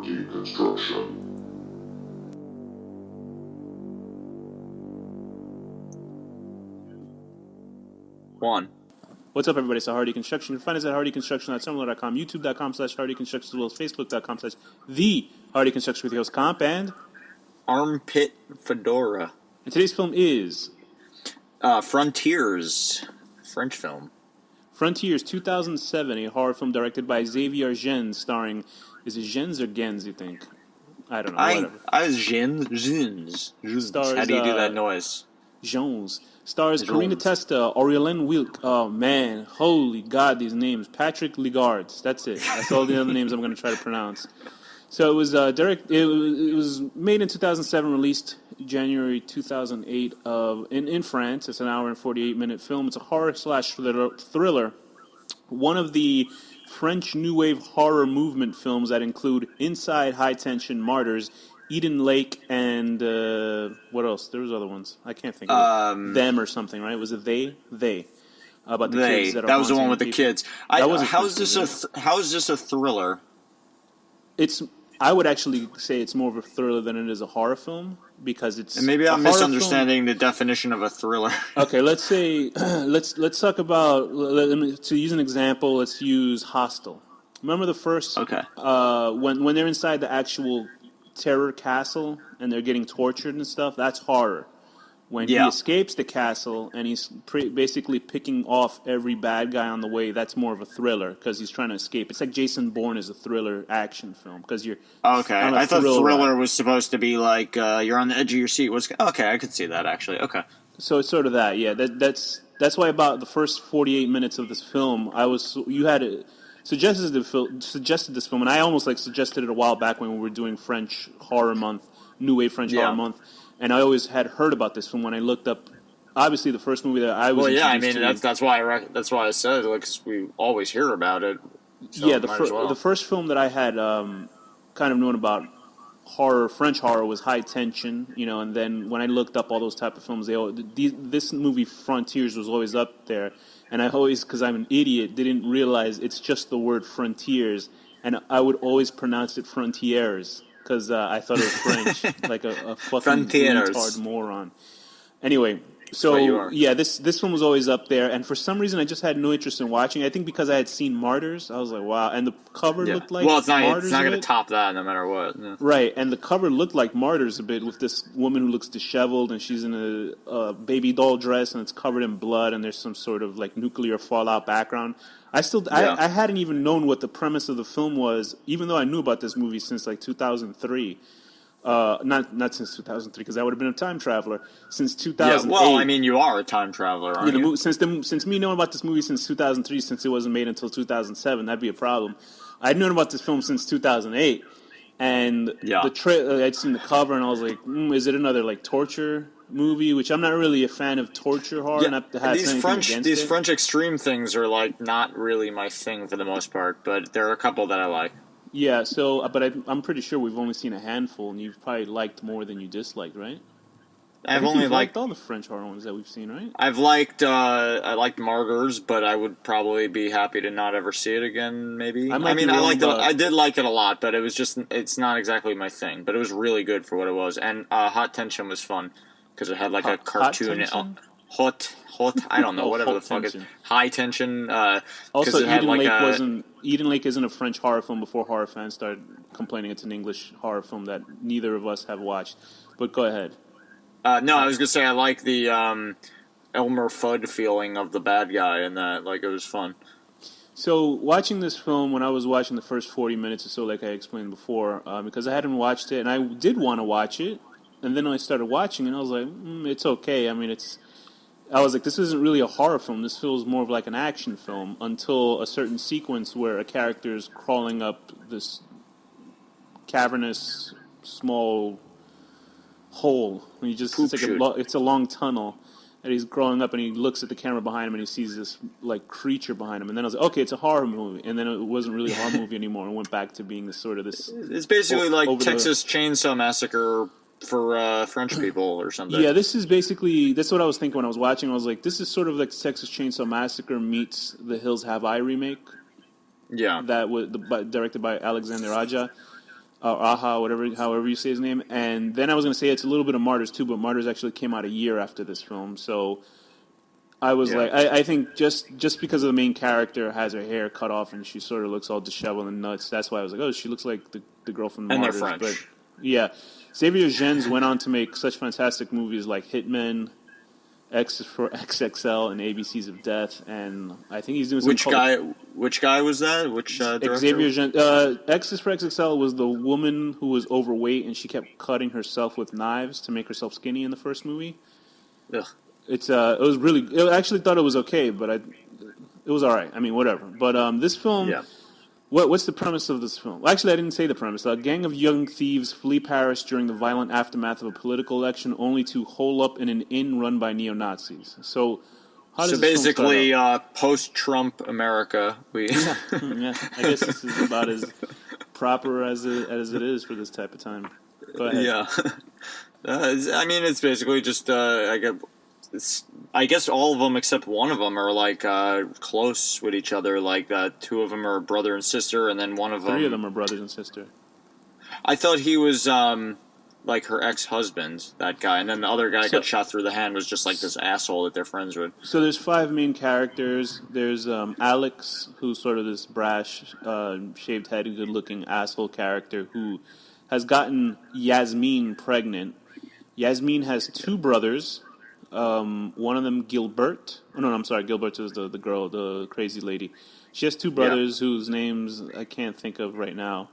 deconstruction. One. What's up, everybody? It's Hard Deconstruction. You can find us at hardyconstruction.tumblr.com, youtube.com/hardyconstruction, facebook.com/the Hardy Construction with your host Comp, and Armpit Fedora. And today's film is Frontiers, French film. Frontiers 2007, a horror film directed by Xavier Gens, starring, is it Gens or Gens, you think? I don't know, whatever. I was Gens. Stars, how do you do that noise? Gens. Stars Karina Testa, Aurélien Wilk. Oh, man. Holy God, these names. Patrick Legards. That's it. That's all the other names I'm going to try to pronounce. So it was it was made in 2007, released January 2008 in France. It's an hour and 48-minute film. It's a horror/thriller. One of the French New Wave horror movement films that include Inside, High Tension, Martyrs, Eden Lake, and what else? There was other ones. I can't think of it. Them or something, right? Was it They? About the kids that are that was the one haunting with people. the kids. How is this a thriller? I would actually say it's more of a thriller than it is a horror film because it's. And maybe I'm misunderstanding the definition of a thriller. Okay, let's say let's talk about. To use an example, let's use Hostel. Remember the first? Okay. When they're inside the actual terror castle and they're getting tortured and stuff, that's horror. When he escapes the castle and he's basically picking off every bad guy on the way, that's more of a thriller because he's trying to escape. It's like Jason Bourne is a thriller action film because you're okay. I thought thriller was supposed to be like you're on the edge of your seat. Okay, I could see that actually. Okay, so it's sort of that. Yeah, that's why about the first 48 minutes of this film, you had suggested this film, and I almost suggested it a while back when we were doing French Horror Month, New Wave French Horror Month. And I always had heard about this film when I looked up. Obviously, the first movie that I was that's why I said because we always hear about it. So the first film that I had kind of known about French horror was High Tension, and then when I looked up all those type of films, this movie Frontiers was always up there, and I always, because I'm an idiot, didn't realize it's just the word Frontiers, and I would always pronounce it Frontiers. Because I thought it was French, like a fucking retard moron. Anyway, so this one was always up there, and for some reason I just had no interest in watching. I think because I had seen Martyrs, I was like, wow, and the cover looked like Martyrs. It's not going to top that no matter what. Yeah. Right, and the cover looked like Martyrs a bit with this woman who looks disheveled, and she's in a baby doll dress, and it's covered in blood, and there's some sort of nuclear fallout background. I hadn't even known what the premise of the film was, even though I knew about this movie since 2003. Not since 2003, because I would have been a time traveler. Since 2008. Yeah, well, I mean, you are a time traveler, aren't you? Since me knowing about this movie since 2003, since it wasn't made until 2007, that'd be a problem. I'd known about this film since 2008, and I'd seen the cover, and I was like, is it another torture movie? Which I'm not really a fan of torture horror. Yeah. These French extreme things are not really my thing for the most part, but there are a couple that I like. Yeah, but I'm pretty sure we've only seen a handful, and you've probably liked more than you disliked, right? I've only liked all the French horror ones that we've seen, right? I liked Martyrs, but I would probably be happy to not ever see it again. Maybe. I did like it a lot, but it's not exactly my thing. But it was really good for what it was, and Hot Tension was fun because it had a cartoon. Hot. I don't know, whatever the fuck it is. High Tension. Also, Eden Lake isn't a French horror film before horror fans started complaining it's an English horror film that neither of us have watched. But go ahead. No, I was going to say I like the Elmer Fudd feeling of the bad guy in that. It was fun. So, watching this film, when I was watching the first 40 minutes or so, like I explained before, because I hadn't watched it, and I did want to watch it, and then I started watching, and I was like, it's okay. I mean, I was like, this isn't really a horror film. This feels more of like an action film until a certain sequence where a character is crawling up this cavernous, small hole. And it's a long tunnel, and he's crawling up, and he looks at the camera behind him, and he sees this creature behind him. And then I was like, okay, it's a horror movie. And then it wasn't really a horror movie anymore, and went back to being this. It's basically Texas Chainsaw Massacre for French people or something. Yeah, that's what I was thinking when I was watching. I was like, this is sort of like Texas Chainsaw Massacre meets The Hills Have Eye remake. Yeah. That was directed by Alexander Aja. Aha, however you say his name. And then I was going to say it's a little bit of Martyrs too, but Martyrs actually came out a year after this film. So I was I think just because of the main character has her hair cut off and she sort of looks all disheveled and nuts, that's why I was like, oh, she looks like the girl from and Martyrs. They're French. But yeah, Xavier Gens went on to make such fantastic movies like Hitman, X for XXL, and ABCs of Death, and I think he's doing some... Which guy was that? Which director? Xavier Gens. X is for XXL was the woman who was overweight and she kept cutting herself with knives to make herself skinny in the first movie. Ugh. It was really... I actually thought it was okay, but it was all right. I mean, whatever. But this film... Yeah. What's the premise of this film? Well, actually, I didn't say the premise. A gang of young thieves flee Paris during the violent aftermath of a political election, only to hole up in an inn run by neo-Nazis. So, how does this basically, post-Trump America. Yeah, I guess this is about as proper as it is for this type of time. Go ahead. Yeah, I mean, it's basically just I guess all of them except one of them are like close with each other. Like two of them are brother and sister, and then one of them... Three of them are brothers and sister. I thought he was like her ex-husband, that guy, and then the other guy got shot through the hand was just like this asshole that they're friends with. So there's 5 main characters. There's Alex, who's sort of this brash, shaved head, good-looking asshole character who has gotten Yasmin pregnant. Yasmin has 2 brothers. One of them, Gilbert. Oh, no, I'm sorry. Gilbert is the girl, the crazy lady. She has 2 brothers whose names I can't think of right now.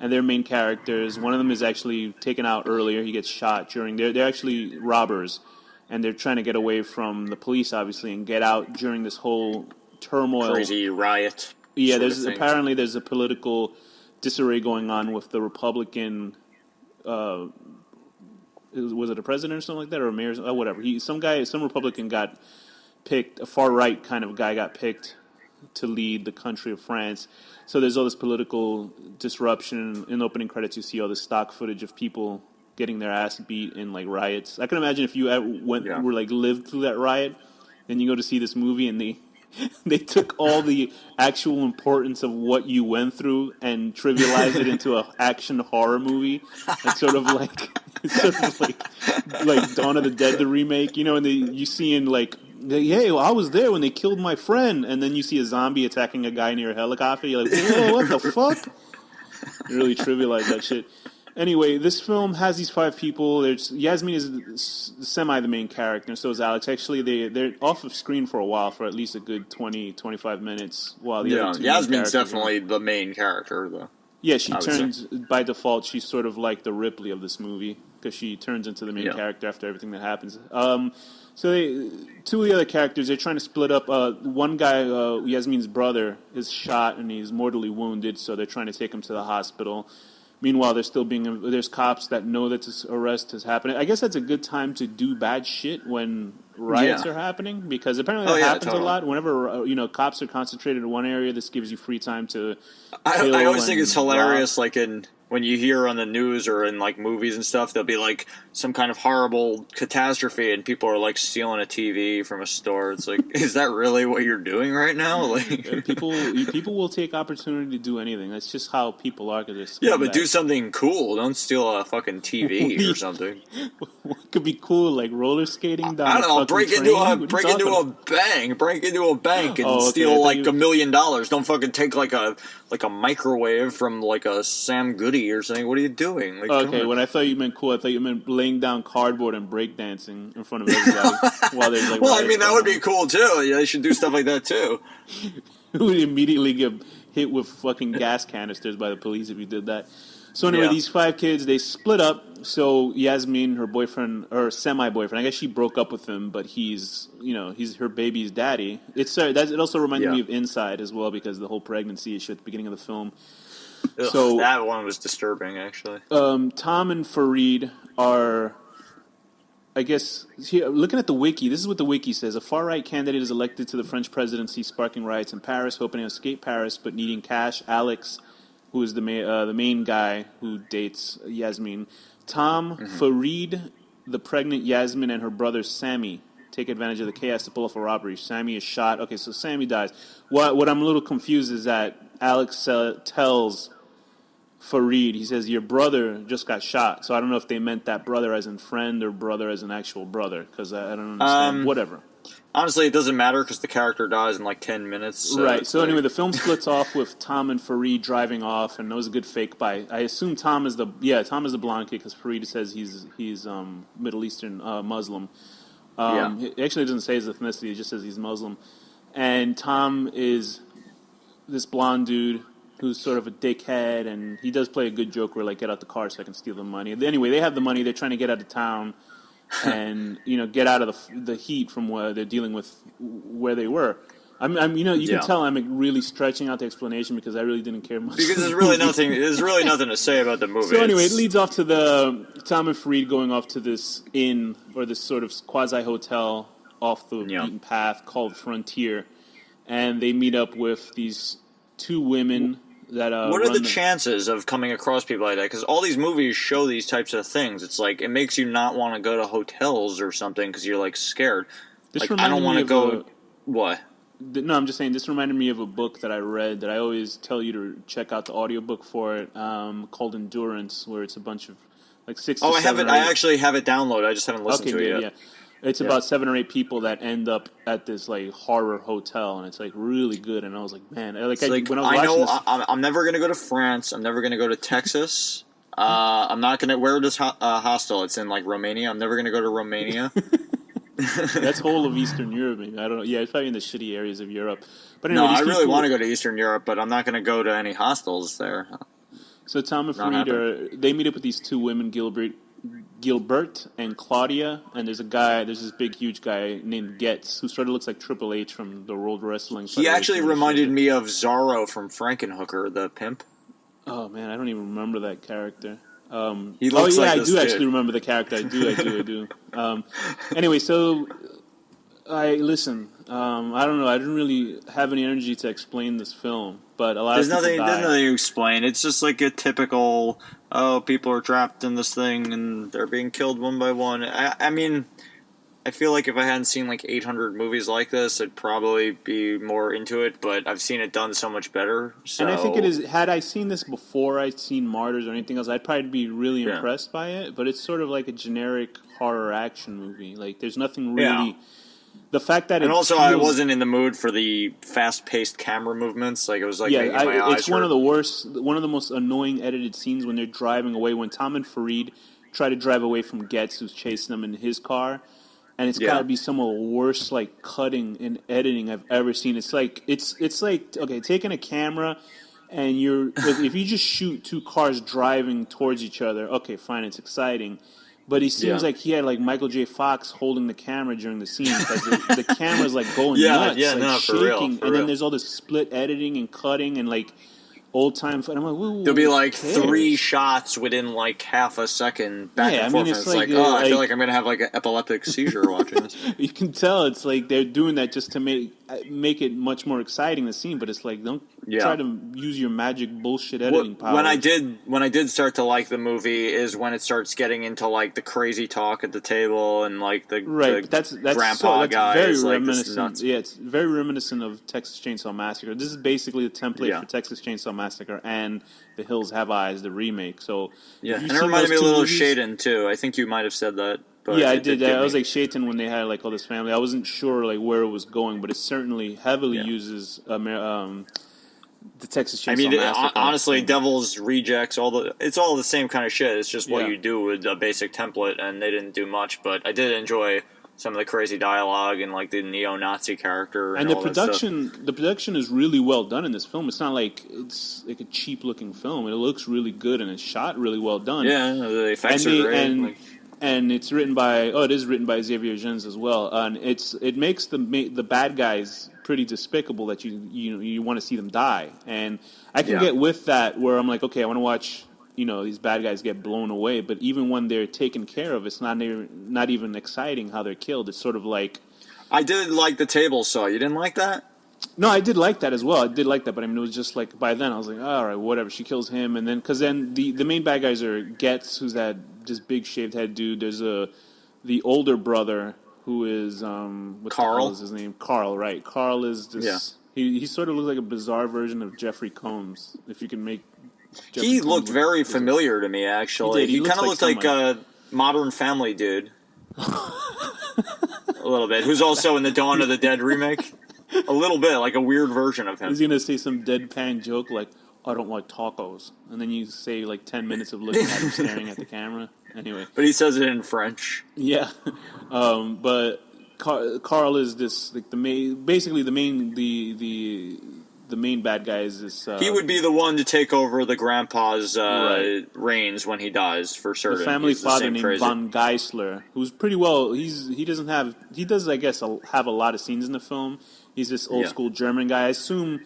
And they're main characters. One of them is actually taken out earlier. He gets shot during... They're actually robbers, and they're trying to get away from the police, obviously, and get out during this whole turmoil. Crazy riot. Yeah, there's a political disarray going on with the Republican... was it a president or something like that, or a mayor? Oh, whatever. Some Republican got picked, a far right kind of guy got picked to lead the country of France. So there's all this political disruption. In the opening credits, you see all this stock footage of people getting their ass beat in like riots. I can imagine if you lived through that riot, then you go to see this movie and they took all the actual importance of what you went through and trivialized it into an action horror movie. It's sort of like Dawn of the Dead, the remake, and you see in like, hey, well, I was there when they killed my friend, and then you see a zombie attacking a guy near a helicopter. You're like, whoa, what the fuck? You really trivialize that shit. Anyway, this film has these 5 people. Yasmin is semi the main character, and so is Alex. Actually, they're off of screen for a while, for at least a good 20, 25 minutes. While the other 2 Yasmin's definitely the main character, though. Yeah, she turns, by default, she's sort of like the Ripley of this movie, because she turns into the main character after everything that happens. So 2 of the other characters, they're trying to split up. One guy, Yasmin's brother, is shot and he's mortally wounded, so they're trying to take him to the hospital. Meanwhile, there's cops that know that this arrest is happening. I guess that's a good time to do bad shit when riots are happening, because apparently that happens a lot. Whenever cops are concentrated in one area, this gives you free time to. I always think it's hilarious, like when you hear on the news or in like movies and stuff, there'll be like some kind of horrible catastrophe and people are like stealing a TV from a store. It's like, is that really what you're doing right now? Like, people will take opportunity to do anything. That's just how people are. But do something cool. Don't steal a fucking TV or something. What could be cool, like roller skating down? I don't know. Break into a bank and steal like $1 million. Don't fucking take like a microwave from like a Sam Goody or something. What are you doing? Like, okay, when I thought you meant cool, I thought you meant laying down cardboard and breakdancing in front of everybody while there's like. Well, I mean that would be cool too. Yeah, they should do stuff like that too. You would immediately get hit with fucking gas canisters by the police if you did that. So anyway, these 5 kids, they split up. So Yasmin, her boyfriend, or semi-boyfriend, I guess she broke up with him, but he's her baby's daddy. It also reminded me of Inside as well, because the whole pregnancy issue at the beginning of the film. Ugh, so that one was disturbing, actually. Tom and Farid are, I guess, here, looking at the wiki, this is what the wiki says. A far-right candidate is elected to the French presidency, sparking riots in Paris, hoping to escape Paris, but needing cash. Alex, who is the main guy who dates Yasmin. Tom, Farid, the pregnant Yasmin, and her brother Sammy take advantage of the chaos to pull off a robbery. Sammy is shot. Okay, so Sammy dies. What I'm a little confused is that Alex tells Fareed. He says, your brother just got shot. So I don't know if they meant that brother as in friend or brother as an actual brother, because I don't understand. Whatever. Honestly, it doesn't matter because the character dies in like 10 minutes. So right. So anyway, the film splits off with Tom and Fareed driving off, and that was a good fake by. I assume Tom is the blonde kid because Fareed says he's Middle Eastern Muslim. He actually doesn't say his ethnicity; he just says he's Muslim. And Tom is this blonde dude who's sort of a dickhead, and he does play a good joke where like, get out the car so I can steal the money. Anyway, they have the money; they're trying to get out of town. And get out of the heat from where they're dealing with where they were. You can tell I'm really stretching out the explanation because I really didn't care much. Because there's really nothing. There's really nothing to say about the movie. So anyway, it leads off to the Tom and Fareed going off to this inn or this sort of quasi hotel off the beaten path called Frontier, and they meet up with these two women. What are the chances of coming across people like that? Because all these movies show these types of things. It's like, it makes you not want to go to hotels or something because you're like scared. Like, I don't want to go. What? No, I'm just saying, this reminded me of a book that I read that I always tell you to check out the audiobook for it, called Endurance, where it's a bunch of like 6 to 7 I actually have it downloaded. I just haven't listened to it yet. Yeah. It's about 7 or 8 people that end up at this like horror hotel, and it's like really good. And I was like, man, when I was watching this, I'm never gonna go to France. I'm never gonna go to Texas. I'm not gonna. Where does hostel? It's in like Romania. I'm never gonna go to Romania. That's whole of Eastern Europe. Maybe. I don't know. Yeah, it's probably in the shitty areas of Europe. But anyway, I really want to go to Eastern Europe, but I'm not gonna go to any hostels there. So Tom and Fareed they meet up with these two women, Gilbert and Claudia, and there's this big, huge guy named Getz, who sort of looks like Triple H from the World Wrestling Federation. He actually reminded me of Zorro from Frankenhooker, the pimp. Oh, man, I don't even remember that character. He looks like I do actually remember the character. I do. Anyway, so, listen, I don't know, I didn't really have any energy to explain this film, but a lot of people died. There's nothing to explain. It's just like a typical... people are trapped in this thing and they're being killed one by one. I mean, I feel like if I hadn't seen like 800 movies like this, I'd probably be more into it, but I've seen it done so much better. So. And I think it is, had I seen this before I'd seen Martyrs or anything else, I'd probably be really impressed by it, but it's sort of like a generic horror action movie. Like, there's nothing really... Yeah. The fact that I wasn't in the mood for the fast-paced camera movements. Like, it was like making my eyes it's one of the worst, one of the most annoying edited scenes when they're driving away. When Tom and Fareed try to drive away from Getz, who's chasing them in his car, and it's got to be some of the worst like cutting and editing I've ever seen. It's like okay, taking a camera and if you just shoot two cars driving towards each other, okay, fine, it's exciting. But he seems like he had like Michael J. Fox holding the camera during the scene because the camera's like going nuts, shaking, for real. Then there's all this split editing and cutting and like old time. And I'm like, there'll be like 3 shots within like half a second back and forth. It's like, I feel like I'm gonna have like an epileptic seizure watching this. You can tell it's like they're doing that just to make it much more exciting, the scene. But it's like, don't try to use your magic bullshit editing power. When I did start to like the movie is when it starts getting into like the crazy talk at the table and like the that's grandpa guy very is like reminiscent. Yeah, it's very reminiscent of Texas Chainsaw Massacre. This is basically the template for Texas Chainsaw Massacre and The Hills Have Eyes, the remake. So and it reminded me a little of Shaden too. I think you might have said that. But I did. I was like Shaitan when they had like all this family. I wasn't sure like where it was going, but it certainly heavily uses the Texas Chainsaw Massacre. Honestly, Devil's Rejects, it's all the same kind of shit. It's just what you do with a basic template, and they didn't do much. But I did enjoy some of the crazy dialogue and like the neo-Nazi character and the all production. That stuff. The production is really well done in this film. It's not like it's like a cheap-looking film. It looks really good and it's shot really well done. Yeah, the effects are great. And it's written by it is written by Xavier Gens as well, and it makes the bad guys pretty despicable that you want to see them die, and I can get with that where I'm like, okay, I want to watch these bad guys get blown away, but even when they're taken care of, it's not even exciting how they're killed. It's sort of like I did like the table saw. You didn't like that? No, I did like that as well. I did like that, but I mean, it was just like by then I was like, all right, whatever. She kills him, and then because then the main bad guys are Getz, who's that just big shaved head dude. There's the older brother who is what Carl. The hell is his name? Carl, right? Carl is this. Yeah. He sort of looks like a bizarre version of Jeffrey Combs, if you can make He looked very familiar to me, actually. He kind of looked like a Modern Family dude. A little bit. Who's also in the Dawn of the Dead remake. A little bit, like a weird version of him. He's going to say some deadpan joke like, I don't like tacos. And then you say like 10 minutes of looking at him staring at the camera. Anyway. But he says it in French. Yeah. But Carl is this, like, the main bad guy is this... he would be the one to take over the grandpa's reins when he dies, for certain. The family father named Von Geisler, who's pretty well... He does, I guess, have a lot of scenes in the film. He's this old-school German guy. I assume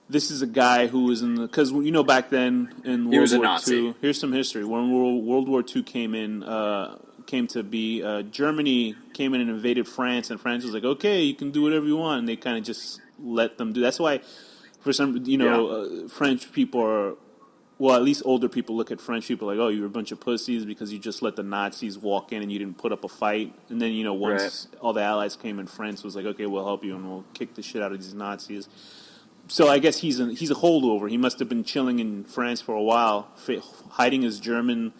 this is a guy who was in the... Because, back then in World War II... Here's some history. When World War II came to be, Germany came in and invaded France, and France was like, okay, you can do whatever you want, and they kind of just let them do... That's why... For some, French people are, well, at least older people look at French people like, oh, you're a bunch of pussies because you just let the Nazis walk in and you didn't put up a fight. And then, once all the Allies came in, France was like, okay, we'll help you and we'll kick the shit out of these Nazis. So I guess he's a holdover. He must have been chilling in France for a while, hiding his German,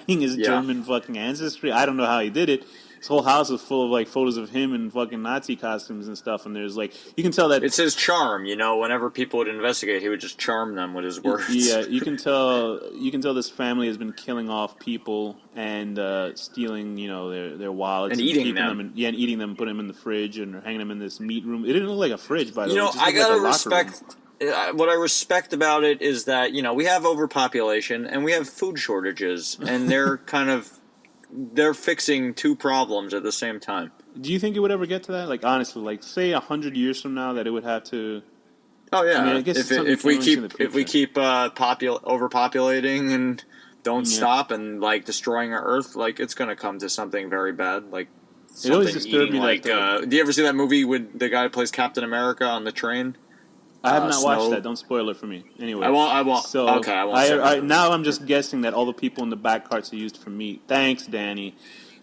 German fucking ancestry. I don't know how he did it. His whole house is full of, like, photos of him in fucking Nazi costumes and stuff, and there's, like, you can tell that... It's his charm, whenever people would investigate, he would just charm them with his words. Yeah, you can tell this family has been killing off people and stealing, their wallets. And eating them. And eating them, putting them in the fridge and hanging them in this meat room. It didn't look like a fridge, by the way. I gotta respect... What I respect about it is that, we have overpopulation and we have food shortages, and they're kind of... They're fixing two problems at the same time. Do you think it would ever get to that? Like, honestly, like, say 100 years from now that it would have to... Oh, yeah. I guess if we keep overpopulating and don't stop and, like, destroying our Earth, like, it's going to come to something very bad. Like, it always disturbed me. Like, do you ever see that movie with the guy who plays Captain America on the train? I have not watched that. Don't spoil it for me. Anyway, I won't. So okay, I won't. Now I'm just guessing that all the people in the back carts are used for meat. Thanks, Danny.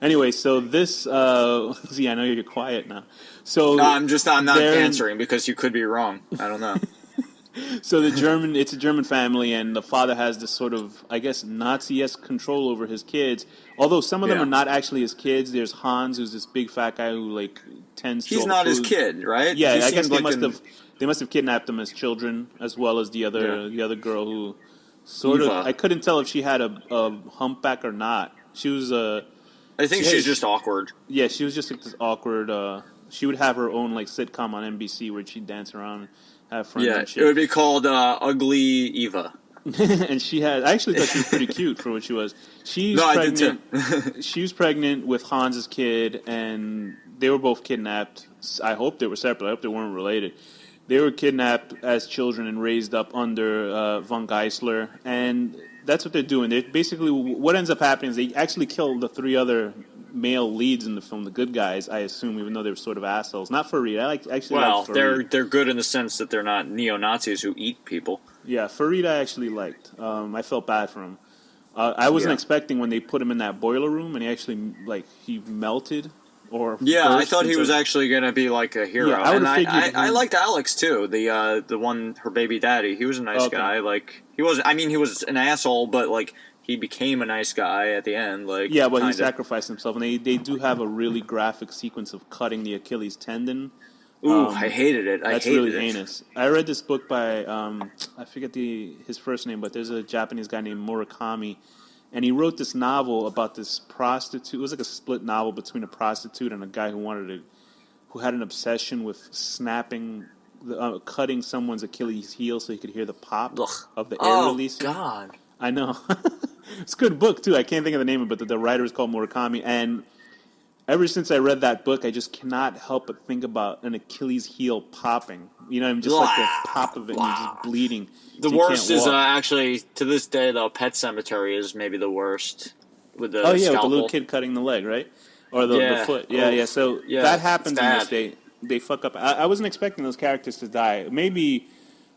Anyway, so this. See, I know you're quiet now. So no, I'm not answering because you could be wrong. I don't know. So it's a German family, and the father has this sort of, I guess, Nazi-esque control over his kids. Although some of them are not actually his kids. There's Hans, who's this big fat guy who, like, tends to... He's not his kid, right? Yeah, I guess they must have kidnapped them as children, as well as the other girl who sort Eva. of... I couldn't tell if she had a humpback or not. She was I think she's just awkward. Yeah, she was just like this awkward... she would have her own, like, sitcom on NBC where she'd dance around and have friends and shit. It would be called Ugly Eva. And she had... I actually thought she was pretty cute for what she was. I did too. She was pregnant with Hans's kid, and they were both kidnapped. I hope they were separate. I hope they weren't related. They were kidnapped as children and raised up under von Geisler, and that's what they're doing. They basically, what ends up happening is they actually kill the three other male leads in the film, the good guys, I assume, even though they were sort of assholes. Not Farid. I actually like Farid. They're good in the sense that they're not neo-Nazis who eat people. Yeah, Farid I actually liked. I felt bad for him. I wasn't expecting when they put him in that boiler room and he actually, like, he melted. I thought he was actually going to be like a hero. Yeah, I liked Alex too, the one, her baby daddy. He was a nice guy. Like, he was an asshole, but like he became a nice guy at the end. Like, yeah, but he sacrificed himself, and they do have a really graphic sequence of cutting the Achilles tendon. Ooh, I hated it. That's really heinous. I read this book by I forget his first name, but there's a Japanese guy named Murakami. And he wrote this novel about this prostitute. It was like a split novel between a prostitute and a guy who had an obsession with cutting someone's Achilles heel so he could hear the pop of the air release. Oh, God. I know. It's a good book, too. I can't think of the name of it, but the writer is called Murakami. And ever since I read that book, I just cannot help but think about an Achilles heel popping. Just like the pop of it and you're just bleeding. The worst is actually, to this day, though, Pet Sematary is maybe the worst. With the with the little kid cutting the leg, right? Or the foot. Yeah. So that happens in this. They fuck up. I wasn't expecting those characters to die. Maybe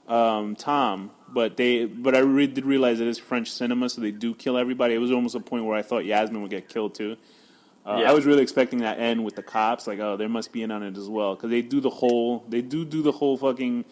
Tom, but I did realize it is French cinema, so they do kill everybody. It was almost a point where I thought Yasmin would get killed, too. I was really expecting that end with the cops, like, oh, there must be in on it as well, because they do the whole fucking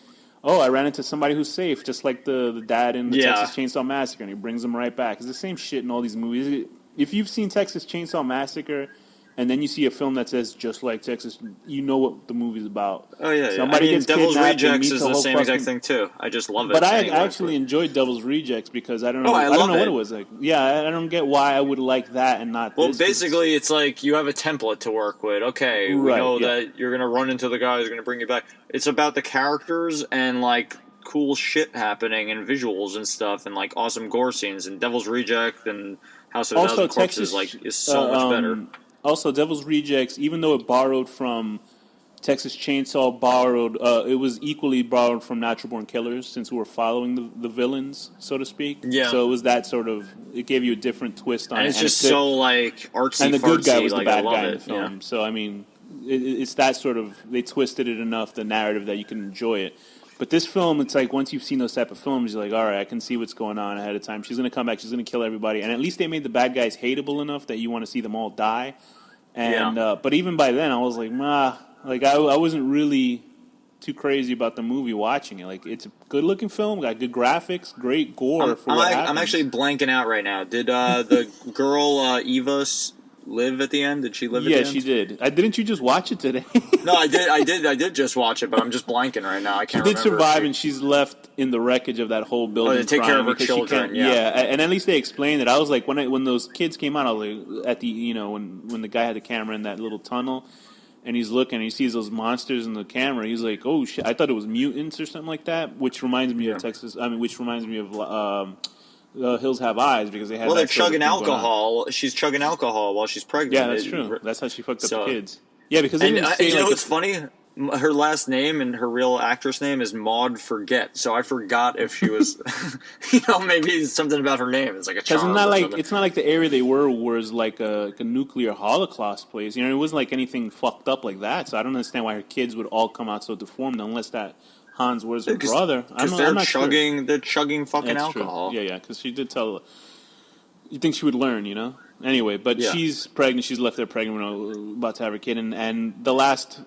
oh, I ran into somebody who's safe, just like the dad in the Texas Chainsaw Massacre, and he brings them right back. It's the same shit in all these movies. If you've seen Texas Chainsaw Massacre, and then you see a film that says just like Texas, you know what the movie's about. Oh yeah, somebody gets Devil's Rejects is the same exact thing too. I just love it. But I actually enjoyed Devil's Rejects because I don't know. I don't know what it was like. Yeah, I don't get why I would like that and not. Well, basically, it's like you have a template to work with. Okay, we know that you're gonna run into the guy who's gonna bring you back. It's about the characters and like cool shit happening and visuals and stuff and like awesome gore scenes. And Devil's Reject and House of a Thousand Corpses is so much better. Also, Devil's Rejects, even though it borrowed from Texas Chainsaw, it was equally borrowed from Natural Born Killers, since we were following the villains, so to speak. Yeah. So it was that sort of, it gave you a different twist on it. And it's just so, like, artsy, and the good guy was like, the bad guy in the film. Yeah. So, I mean, it's that sort of, they twisted it enough, the narrative, that you can enjoy it. But this film, it's like, once you've seen those type of films, you're like, all right, I can see what's going on ahead of time. She's going to come back. She's going to kill everybody. And at least they made the bad guys hateable enough that you want to see them all die. And but even by then, I was like, like I wasn't really too crazy about the movie watching it. Like, it's a good-looking film, got good graphics, great gore for what happens. I'm actually blanking out right now. Did the girl Eva live at the end? Did she live at the end? Yeah, she did. Didn't you just watch it today? No, I did just watch it, but I'm just blanking right now. I can't remember. She did survive, and she's left in the wreckage of that whole building. To take care of her children, and at least they explained it. I was like, when those kids came out, I was like, at the, when the guy had the camera in that little tunnel, and he's looking, and he sees those monsters in the camera, he's like, oh shit, I thought it was mutants or something like that, which reminds me of Texas, which reminds me of Hills Have Eyes, because they had. Well, they're chugging alcohol. She's chugging alcohol while she's pregnant. Yeah, that's true. That's how she fucked up the kids. Yeah, because they didn't say, you know what's funny? Her last name and her real actress name is Maud Forget. So I forgot if she was, maybe something about her name. It's like a charm. It's not like the area they were was like a nuclear holocaust place. It wasn't like anything fucked up like that. So I don't understand why her kids would all come out so deformed, unless that Hans was her brother. Because they're chugging fucking alcohol. True. Yeah, because she did tell. You think she would learn, Anyway, but she's pregnant. She's left there pregnant, about to have her kid, and the last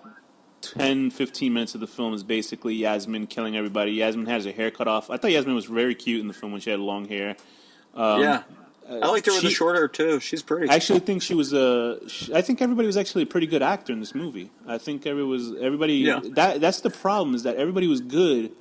10, 15 minutes of the film is basically Yasmin killing everybody. Yasmin has her hair cut off. I thought Yasmin was very cute in the film when she had long hair. I liked her with the short hair too. She's pretty. I actually think she was I think everybody was actually a pretty good actor in this movie. I think everybody. Yeah. That's the problem, is that everybody was good,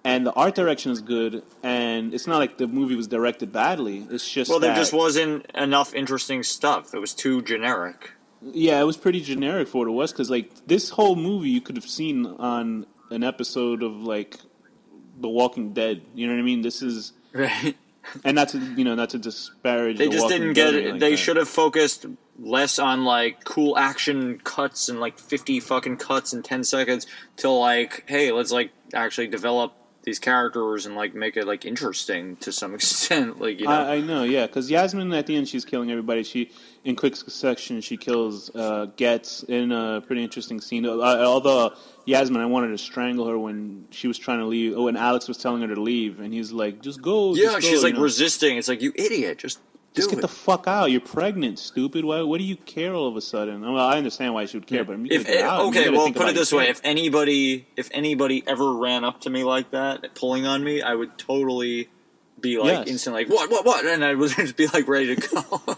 and the art direction is good, and it's not like the movie was directed badly. It's just there just wasn't enough interesting stuff. It was too generic. Yeah, it was pretty generic for what it was, because like this whole movie you could have seen on an episode of like The Walking Dead. You know what I mean? This is right. And not to disparage. They just didn't get it. They should have focused less on like cool action cuts and like 50 fucking cuts in 10 seconds to like, hey, let's like actually develop these characters and like make it like interesting to some extent. Like, I know, yeah, because Yasmin at the end, she's killing everybody. She, in quick succession, she kills Getz in a pretty interesting scene. Although Yasmin, I wanted to strangle her when she was trying to leave. Oh, and Alex was telling her to leave, and he's like, "Just go." Yeah, she's like resisting. It's like, you idiot, just get the fuck out. You're pregnant, stupid. What do you care all of a sudden? Well, I understand why she would care, but put it this way: if anybody ever ran up to me like that, pulling on me, I would totally be like instantly like, what, and I would just be like ready to go.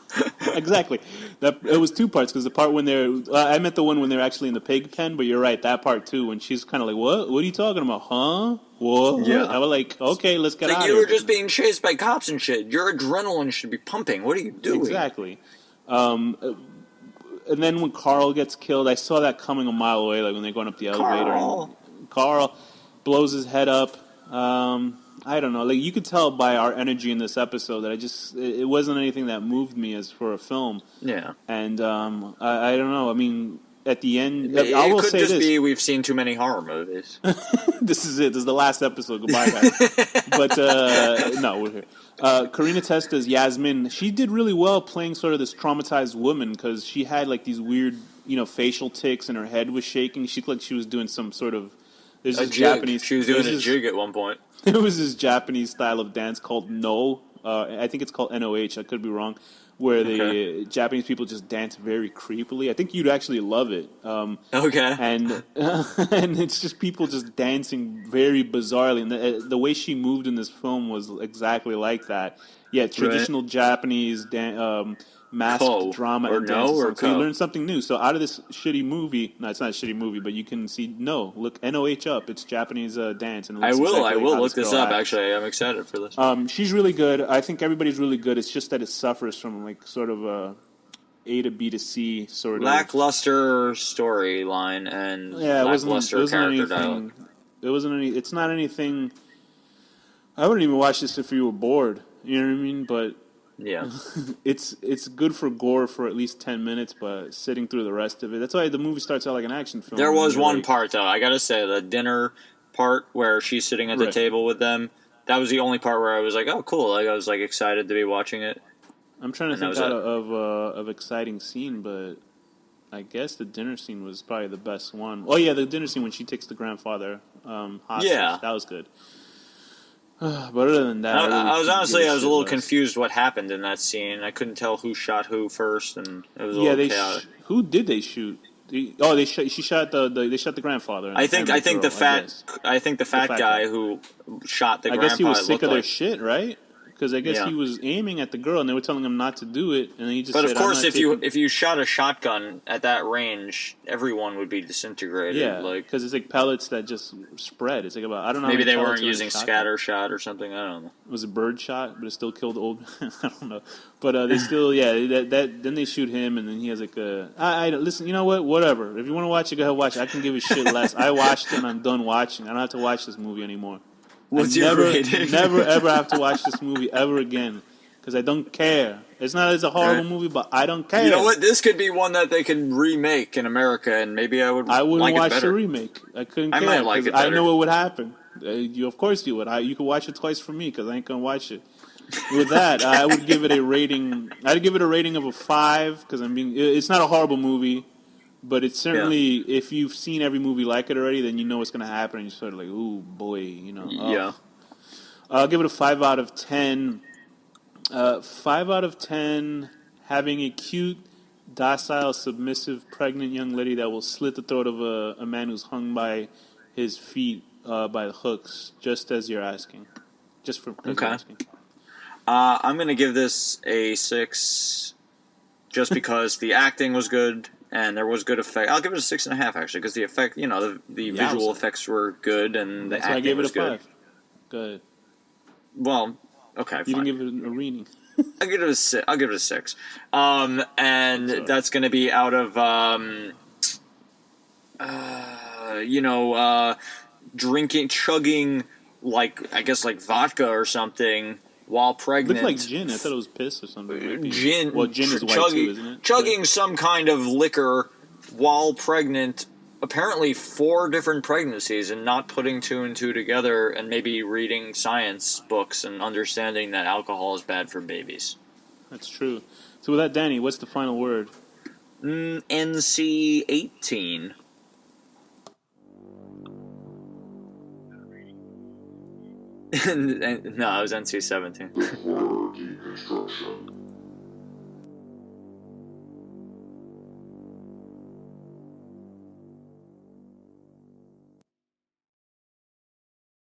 Exactly. It was two parts, because the part when I meant the one when they're actually in the pig pen, but you're right, that part too, when she's kind of like, what are you talking about, huh? What? Yeah. I was like, okay, let's get out of here. You were just being chased by cops and shit. Your adrenaline should be pumping. What are you doing? Exactly. And then when Carl gets killed, I saw that coming a mile away, like when they're going up the elevator. And Carl blows his head up. I don't know. Like, you could tell by our energy in this episode that it wasn't anything that moved me as for a film. Yeah. And I don't know. I mean, at the end, I will say this. It could just be we've seen too many horror movies. This is it. This is the last episode. Goodbye, guys. But, no, we're here. Karina Testa's Yasmin, she did really well playing sort of this traumatized woman, because she had, like, these weird, facial tics, and her head was shaking. She looked like she was doing some sort of... Japanese. She was doing a jig at one point. There was this Japanese style of dance called no, I think it's called NOH. I could be wrong. Where the Japanese people just dance very creepily. I think you'd actually love it. Okay. And and it's just people just dancing very bizarrely. And the way she moved in this film was exactly like that. Yeah, traditional Japanese masked drama and dances. So you learn something new. So out of this shitty movie, no, it's not a shitty movie, but you can see, look, NOH up. It's Japanese dance. And I will look this up, actually. I'm excited for this. She's really good. I think everybody's really good. It's just that it suffers from, like, sort of a A to B to C sort of... lackluster storyline and lackluster character dialogue. It's not anything... I wouldn't even watch this if you were bored. You know what I mean? But... yeah, it's good for gore for at least 10 minutes, but sitting through the rest of it, that's why the movie starts out like an action film. There was one part, though, I gotta say, the dinner part where she's sitting at the table with them, that was the only part where I was like, oh, cool, like I was like excited to be watching it. I'm trying to think of exciting scene, but I guess the dinner scene was probably the best one. Oh yeah, the dinner scene when she takes the grandfather hostage, that was good. But other than that, I was a little confused what happened in that scene. I couldn't tell who shot who first, and it was a little chaotic. Who did they shoot? They shot the grandfather. I think the fat guy who shot the grandpa. I guess he was sick of their shit, right? Because I guess he was aiming at the girl, and they were telling him not to do it, and he just. But of course, if you shot a shotgun at that range, everyone would be disintegrated. Yeah, because it's like pellets that just spread. It's like I don't know. Maybe they weren't using scatter shot or something. I don't know. It was a bird shot, but it still killed old. I don't know, but they still then they shoot him, and then he has like I listen. You know what? Whatever. If you want to watch it, go ahead and watch it. I can give a shit less. I watched it, and I'm done watching. I don't have to watch this movie anymore. What's your rating? Never ever have to watch this movie ever again because I don't care. It's a horrible movie, but I don't care. You know what? This could be one that they could remake in America, and maybe I wouldn't watch the remake. I couldn't care. I might like it better. I know what would happen. Of course you would. You could watch it twice for me because I ain't gonna watch it. With that, I would give it a rating. I'd give it a rating of a 5 because it's not a horrible movie. But it's certainly, if you've seen every movie like it already, then you know what's going to happen, and you're sort of like, ooh, boy, you know. Yeah. I'll give it a 5 out of 10. 5 out of 10, having a cute, docile, submissive, pregnant young lady that will slit the throat of a man who's hung by his feet by the hooks, just as you're asking. Just for you're asking. I'm going to give this a 6, just because the acting was good. And there was good effect. I'll give it a 6.5 actually, because the effect, the visual effects were good, and the acting was good. That's why I gave it a 5. Good. Well, okay. You didn't give it a rating. I'll give it a 6. I'll give it a 6. And that's going to be out of chugging like vodka or something. While pregnant. It looked like gin. I thought it was piss or something. Gin. Well, gin is white too, isn't it? Chugging some kind of liquor while pregnant. Apparently 4 different pregnancies, and not putting 2 and 2 together, and maybe reading science books and understanding that alcohol is bad for babies. That's true. So with that, Danny, what's the final word? NC-18. No, it was NC-17.